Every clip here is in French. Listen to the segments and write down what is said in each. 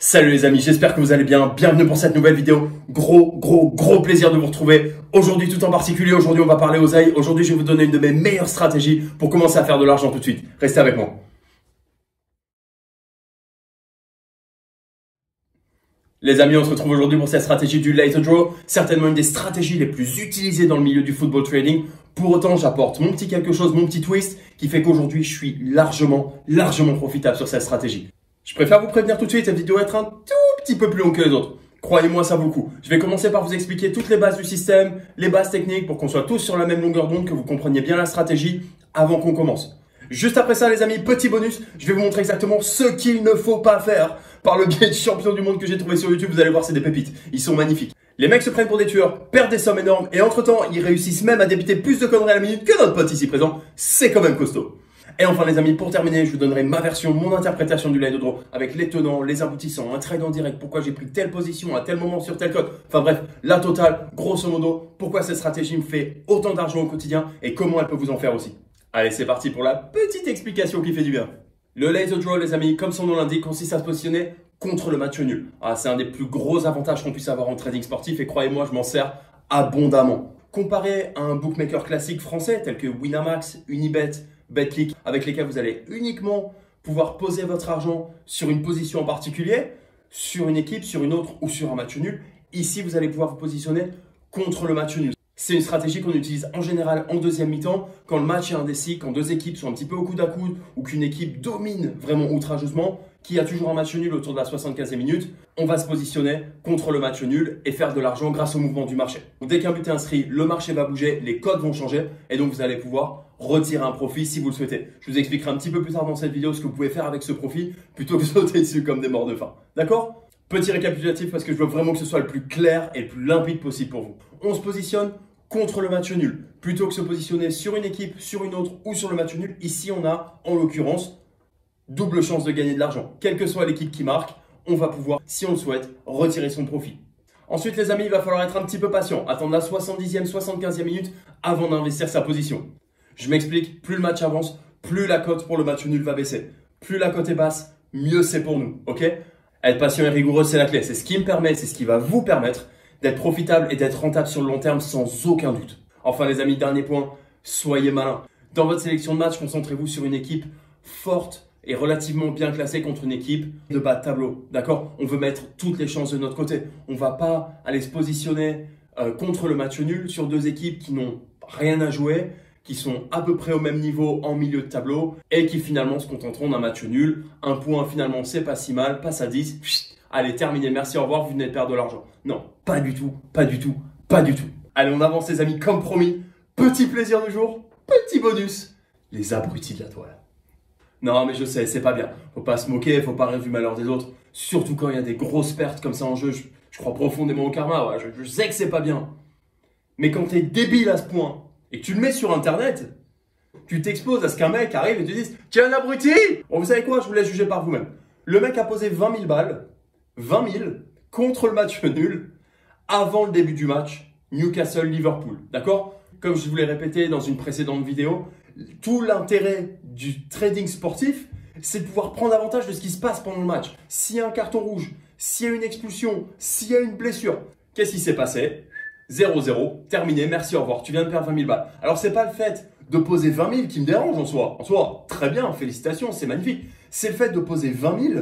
Salut les amis, j'espère que vous allez bien. Bienvenue pour cette nouvelle vidéo. Gros plaisir de vous retrouver. Aujourd'hui tout en particulier, aujourd'hui on va parler aux AI. Aujourd'hui je vais vous donner une de mes meilleures stratégies pour commencer à faire de l'argent tout de suite. Restez avec moi. Les amis, on se retrouve aujourd'hui pour cette stratégie du late draw. Certainement une des stratégies les plus utilisées dans le milieu du football trading. Pour autant, j'apporte mon petit quelque chose, mon petit twist qui fait qu'aujourd'hui je suis largement profitable sur cette stratégie. Je préfère vous prévenir tout de suite, cette vidéo va être un tout petit peu plus longue que les autres. Croyez-moi, ça vaut le coup. Je vais commencer par vous expliquer toutes les bases du système, les bases techniques pour qu'on soit tous sur la même longueur d'onde, que vous compreniez bien la stratégie avant qu'on commence. Juste après ça, les amis, petit bonus, je vais vous montrer exactement ce qu'il ne faut pas faire par le biais de champions du monde que j'ai trouvé sur YouTube. Vous allez voir, c'est des pépites. Ils sont magnifiques. Les mecs se prennent pour des tueurs, perdent des sommes énormes et entre-temps, ils réussissent même à débiter plus de conneries à la minute que notre pote ici présent. C'est quand même costaud. Et enfin les amis, pour terminer, je vous donnerai ma version, mon interprétation du late draw avec les tenants, les aboutissants, un trade en direct, pourquoi j'ai pris telle position à tel moment sur tel code. Enfin bref, la totale, grosso modo, pourquoi cette stratégie me fait autant d'argent au quotidien et comment elle peut vous en faire aussi. Allez, c'est parti pour la petite explication qui fait du bien. Le late draw, les amis, comme son nom l'indique, consiste à se positionner contre le match nul. C'est un des plus gros avantages qu'on puisse avoir en trading sportif et croyez-moi, je m'en sers abondamment. Comparé à un bookmaker classique français tel que Winamax, Unibet, BetClick, avec lesquels vous allez uniquement pouvoir poser votre argent sur une position en particulier, sur une équipe, sur une autre ou sur un match nul. Ici, vous allez pouvoir vous positionner contre le match nul. C'est une stratégie qu'on utilise en général en deuxième mi-temps, quand le match est indécis, quand deux équipes sont un petit peu au coude à coude ou qu'une équipe domine vraiment outrageusement, qui a toujours un match nul autour de la 75e minute, on va se positionner contre le match nul et faire de l'argent grâce au mouvement du marché. Donc, dès qu'un but est inscrit, le marché va bouger, les codes vont changer et donc vous allez pouvoir retirer un profit si vous le souhaitez. Je vous expliquerai un petit peu plus tard dans cette vidéo ce que vous pouvez faire avec ce profit plutôt que sauter dessus comme des morts de faim. D'accord ? Petit récapitulatif parce que je veux vraiment que ce soit le plus clair et le plus limpide possible pour vous. On se positionne contre le match nul plutôt que se positionner sur une équipe, sur une autre ou sur le match nul. Ici, on a en l'occurrence double chance de gagner de l'argent. Quelle que soit l'équipe qui marque, on va pouvoir, si on le souhaite, retirer son profit. Ensuite, les amis, il va falloir être un petit peu patient. Attendre la 70e, 75e minute avant d'investir sa position. Je m'explique, plus le match avance, plus la cote pour le match nul va baisser. Plus la cote est basse, mieux c'est pour nous. Ok ? Être patient et rigoureux, c'est la clé. C'est ce qui me permet, c'est ce qui va vous permettre d'être profitable et d'être rentable sur le long terme sans aucun doute. Enfin, les amis, dernier point, soyez malins. Dans votre sélection de match, concentrez-vous sur une équipe forte et relativement bien classée contre une équipe de bas de tableau. D'accord ? On veut mettre toutes les chances de notre côté. On ne va pas aller se positionner contre le match nul sur deux équipes qui n'ont rien à jouer, qui sont à peu près au même niveau en milieu de tableau et qui finalement se contenteront d'un match nul. Un point finalement, c'est pas si mal, passe à 10. Chut, allez, terminé, merci, au revoir, vous venez de perdre de l'argent. Non, pas du tout. Allez, on avance les amis, comme promis. Petit plaisir du jour, petit bonus, les abrutis de la toile. Non, mais je sais, c'est pas bien. Faut pas se moquer, faut pas rêver du malheur des autres. Surtout quand il y a des grosses pertes comme ça en jeu. Je crois profondément au karma, ouais. Je sais que c'est pas bien. Mais quand t'es débile à ce point et que tu le mets sur internet, tu t'exposes à ce qu'un mec arrive et te dise « Tu es un abruti !» Bon, vous savez quoi, je vous laisse juger par vous-même. Le mec a posé 20 000 balles, 20 000, contre le match nul, avant le début du match, Newcastle-Liverpool. D'accord ? Comme je vous l'ai répété dans une précédente vidéo, tout l'intérêt du trading sportif, c'est de pouvoir prendre avantage de ce qui se passe pendant le match. S'il y a un carton rouge, s'il y a une expulsion, s'il y a une blessure, qu'est-ce qui s'est passé ? 0-0, terminé, merci, au revoir, tu viens de perdre 20 000 balles. Alors, c'est pas le fait de poser 20 000 qui me dérange en soi. En soi, très bien, félicitations, c'est magnifique. C'est le fait de poser 20 000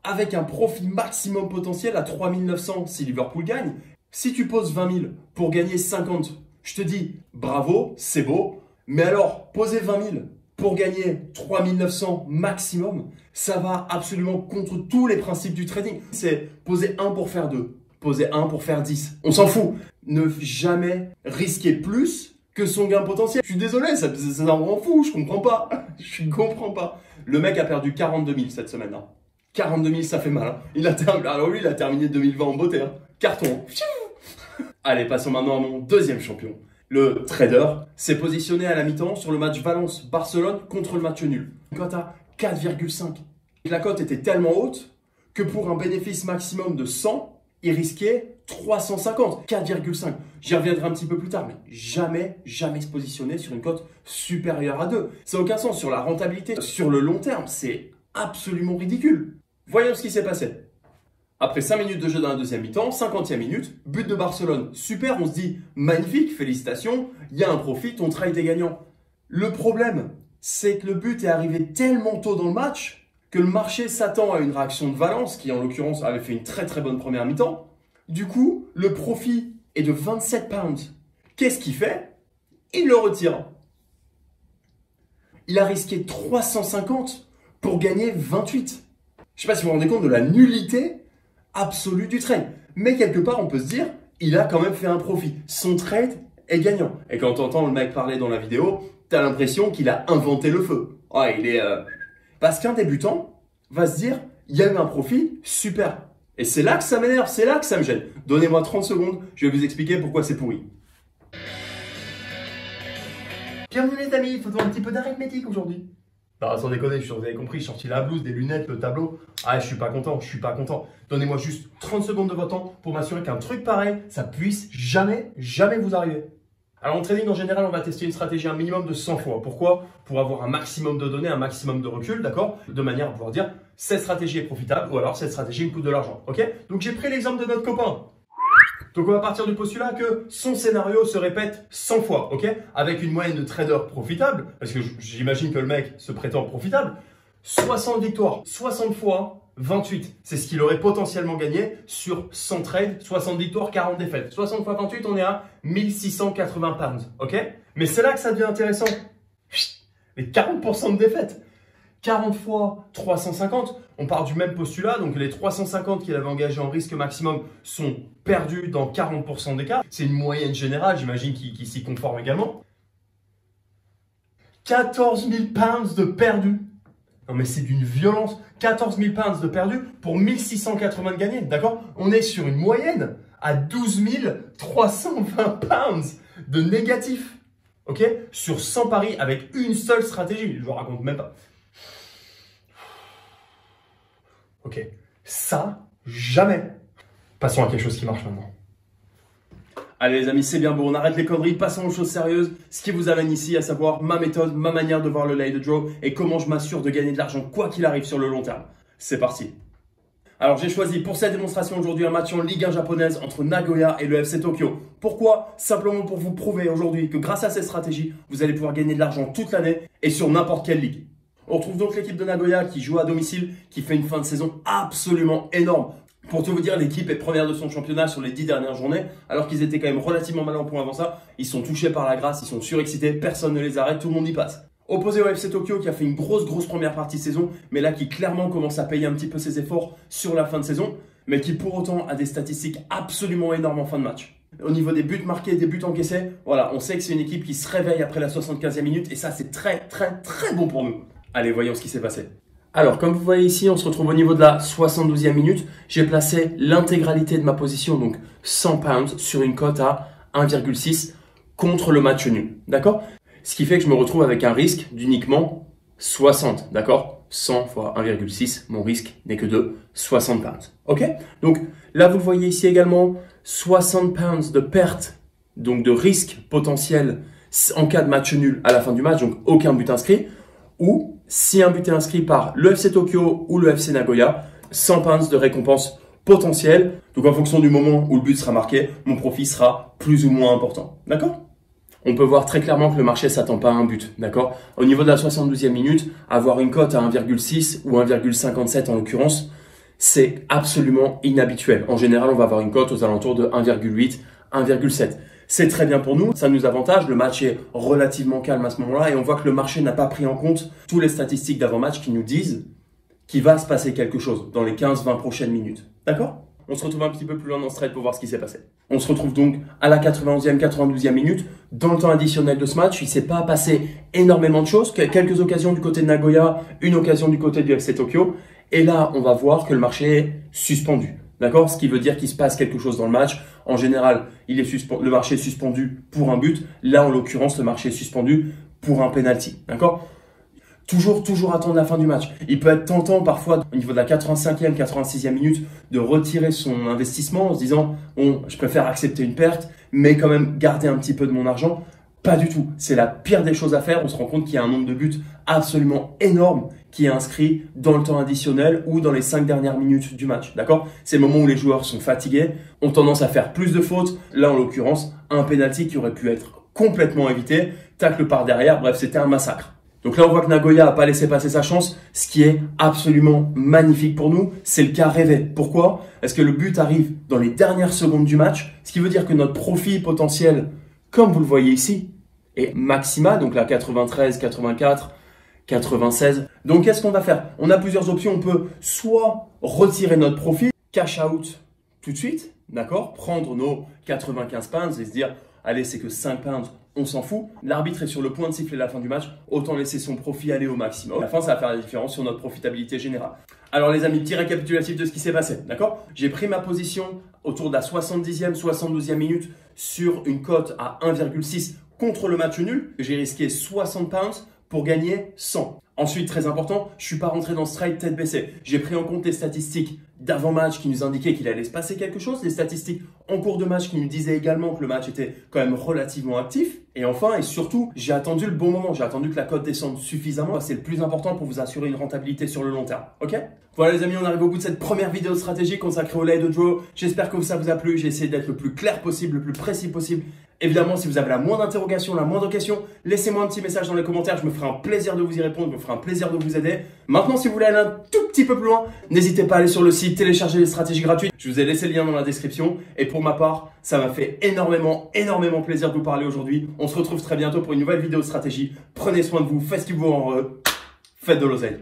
avec un profit maximum potentiel à 3 900 si Liverpool gagne. Si tu poses 20 000 pour gagner 50, je te dis bravo, c'est beau. Mais alors, poser 20 000 pour gagner 3 900 maximum, ça va absolument contre tous les principes du trading. C'est poser 1 pour faire 2, poser 1 pour faire 10. On s'en fout. Ne jamais risquer plus que son gain potentiel. Je suis désolé, ça me rend fou, je comprends pas. Je comprends pas. Le mec a perdu 42 000 cette semaine. 42 000, ça fait mal. Alors lui, il a terminé 2020 en beauté. Carton. Allez, passons maintenant à mon deuxième champion. Le trader s'est positionné à la mi-temps sur le match Valence-Barcelone contre le match nul. Une cote à 4,5. La cote était tellement haute que pour un bénéfice maximum de 100, il risquait 350. 4,5. J'y reviendrai un petit peu plus tard, mais jamais se positionner sur une cote supérieure à 2. Ça n'a aucun sens. Sur la rentabilité, sur le long terme, c'est absolument ridicule. Voyons ce qui s'est passé. Après 5 minutes de jeu dans la deuxième mi-temps, 50e minute, but de Barcelone. Super, on se dit magnifique, félicitations, il y a un profit, ton trade est gagnant. Le problème, c'est que le but est arrivé tellement tôt dans le match que le marché s'attend à une réaction de Valence, qui en l'occurrence avait fait une très très bonne première mi-temps. Du coup, le profit est de 27 pounds. Qu'est-ce qu'il fait? Il le retire. Il a risqué 350 pour gagner 28. Je ne sais pas si vous vous rendez compte de la nullité absolue du trade. Mais quelque part, on peut se dire, il a quand même fait un profit. Son trade est gagnant. Et quand tu entends le mec parler dans la vidéo, tu as l'impression qu'il a inventé le feu. Ouais, Parce qu'un débutant va se dire, il y a eu un profit, super. Et c'est là que ça m'énerve, c'est là que ça me gêne. Donnez-moi 30 secondes, je vais vous expliquer pourquoi c'est pourri. Bienvenue les amis, il faut un petit peu d'arithmétique aujourd'hui. Non, sans déconner, je suis sûr que vous avez compris, je sorti la blouse, des lunettes, le tableau. Ah, je suis pas content, je suis pas content. Donnez-moi juste 30 secondes de votre temps pour m'assurer qu'un truc pareil, ça puisse jamais vous arriver. Alors en trading, en général, on va tester une stratégie un minimum de 100 fois. Pourquoi? Pour avoir un maximum de données, un maximum de recul, d'accord? De manière à pouvoir dire, cette stratégie est profitable ou alors cette stratégie me coûte de l'argent, ok? Donc j'ai pris l'exemple de notre copain. Donc on va partir du postulat que son scénario se répète 100 fois, ok? Avec une moyenne de traders profitables, parce que j'imagine que le mec se prétend profitable, 60 victoires, 60 fois 28. C'est ce qu'il aurait potentiellement gagné sur 100 trades, 60 victoires, 40 défaites. 60 fois 28, on est à 1680 pounds, ok? Mais c'est là que ça devient intéressant. Les 40% de défaites. 40 fois 350, on part du même postulat, donc les 350 qu'il avait engagés en risque maximum sont perdus dans 40% des cas. C'est une moyenne générale, j'imagine qu'il s'y conforme également. 14 000 pounds de perdus. Non mais c'est d'une violence. 14 000 pounds de perdus pour 1680 de gagnés, d'accord? On est sur une moyenne à 12 320 pounds de négatif, ok? Sur 100 paris avec une seule stratégie, je vous raconte même pas. Ok, ça, jamais. Passons à quelque chose qui marche maintenant. Allez les amis, c'est bien bon, on arrête les conneries, passons aux choses sérieuses. Ce qui vous amène ici, à savoir ma méthode, ma manière de voir le lay de draw et comment je m'assure de gagner de l'argent quoi qu'il arrive sur le long terme. C'est parti. Alors j'ai choisi pour cette démonstration aujourd'hui un match en Ligue 1 japonaise entre Nagoya et le FC Tokyo. Pourquoi? Simplement pour vous prouver aujourd'hui que grâce à cette stratégie, vous allez pouvoir gagner de l'argent toute l'année et sur n'importe quelle ligue. On retrouve donc l'équipe de Nagoya qui joue à domicile, qui fait une fin de saison absolument énorme. Pour tout vous dire, l'équipe est première de son championnat sur les 10 dernières journées, alors qu'ils étaient quand même relativement mal en point avant ça. Ils sont touchés par la grâce, ils sont surexcités, personne ne les arrête, tout le monde y passe. Opposé au FC Tokyo qui a fait une grosse première partie de saison, mais là qui clairement commence à payer un petit peu ses efforts sur la fin de saison, mais qui pour autant a des statistiques absolument énormes en fin de match. Au niveau des buts marqués, des buts encaissés, voilà, on sait que c'est une équipe qui se réveille après la 75e minute et ça c'est très bon pour nous. Allez, voyons ce qui s'est passé. Alors, comme vous voyez ici, on se retrouve au niveau de la 72e minute. J'ai placé l'intégralité de ma position, donc 100 pounds, sur une cote à 1,6 contre le match nul. D'accord? Ce qui fait que je me retrouve avec un risque d'uniquement 60. D'accord? 100 fois 1,6, mon risque n'est que de 60 pounds. Ok? Donc là, vous le voyez ici également, 60 pounds de perte, donc de risque potentiel en cas de match nul à la fin du match, donc aucun but inscrit. Ou si un but est inscrit par le FC Tokyo ou le FC Nagoya, 100 pounds de récompense potentielle. Donc en fonction du moment où le but sera marqué, mon profit sera plus ou moins important. D'accord? On peut voir très clairement que le marché ne s'attend pas à un but. D'accord? Au niveau de la 72e minute, avoir une cote à 1,6 ou 1,57 en l'occurrence, c'est absolument inhabituel. En général, on va avoir une cote aux alentours de 1,8, 1,7. C'est très bien pour nous, ça nous avantage, le match est relativement calme à ce moment-là et on voit que le marché n'a pas pris en compte toutes les statistiques d'avant-match qui nous disent qu'il va se passer quelque chose dans les 15-20 prochaines minutes. D'accord? On se retrouve un petit peu plus loin dans ce trade pour voir ce qui s'est passé. On se retrouve donc à la 91e, 92e minute. Dans le temps additionnel de ce match, il ne s'est pas passé énormément de choses. Quelques occasions du côté de Nagoya, une occasion du côté du FC Tokyo. Et là, on va voir que le marché est suspendu. D'accord? Ce qui veut dire qu'il se passe quelque chose dans le match. En général, le marché est suspendu pour un but. Là, en l'occurrence, le marché est suspendu pour un penalty. D'accord? Toujours attendre la fin du match. Il peut être tentant parfois au niveau de la 85e, 86e minute de retirer son investissement en se disant « Bon, je préfère accepter une perte, mais quand même garder un petit peu de mon argent. » Pas du tout. C'est la pire des choses à faire. On se rend compte qu'il y a un nombre de buts absolument énorme qui est inscrit dans le temps additionnel ou dans les 5 dernières minutes du match. D'accord? C'est le moment où les joueurs sont fatigués, ont tendance à faire plus de fautes. Là, en l'occurrence, un penalty qui aurait pu être complètement évité. Tacle par derrière. Bref, c'était un massacre. Donc là, on voit que Nagoya n'a pas laissé passer sa chance, ce qui est absolument magnifique pour nous. C'est le cas rêvé. Pourquoi? Parce que le but arrive dans les dernières secondes du match, ce qui veut dire que notre profit potentiel, comme vous le voyez ici, est maximal. Donc là, 93, 84, 96. Donc qu'est-ce qu'on va faire? On a plusieurs options. On peut soit retirer notre profit, cash out tout de suite, d'accord? Prendre nos 95 pounds et se dire, allez, c'est que 5 pounds, on s'en fout. L'arbitre est sur le point de siffler la fin du match, autant laisser son profit aller au maximum. À la fin, ça va faire la différence sur notre profitabilité générale. Alors les amis, petit récapitulatif de ce qui s'est passé, d'accord? J'ai pris ma position autour de la 70e, 72e minute sur une cote à 1,6 contre le match nul. J'ai risqué 60 pounds pour gagner 100. Ensuite, très important, je ne suis pas rentré dans ce trade tête baissée. J'ai pris en compte les statistiques d'avant-match qui nous indiquaient qu'il allait se passer quelque chose, les statistiques en cours de match qui nous disaient également que le match était quand même relativement actif. Et enfin et surtout, j'ai attendu le bon moment, j'ai attendu que la cote descende suffisamment. C'est le plus important pour vous assurer une rentabilité sur le long terme. Ok? Voilà les amis, on arrive au bout de cette première vidéo stratégique consacrée au lay de draw. J'espère que ça vous a plu. J'ai essayé d'être le plus clair possible, le plus précis possible. Évidemment, si vous avez la moindre interrogation, la moindre question, laissez-moi un petit message dans les commentaires. Je me ferai un plaisir de vous y répondre, je me ferai un plaisir de vous aider. Maintenant, si vous voulez aller un tout petit peu plus loin, n'hésitez pas à aller sur le site, télécharger les stratégies gratuites. Je vous ai laissé le lien dans la description. Et pour ma part, ça m'a fait énormément plaisir de vous parler aujourd'hui. On se retrouve très bientôt pour une nouvelle vidéo de stratégie. Prenez soin de vous, faites ce qui vous rend heureux. Faites de l'oseille.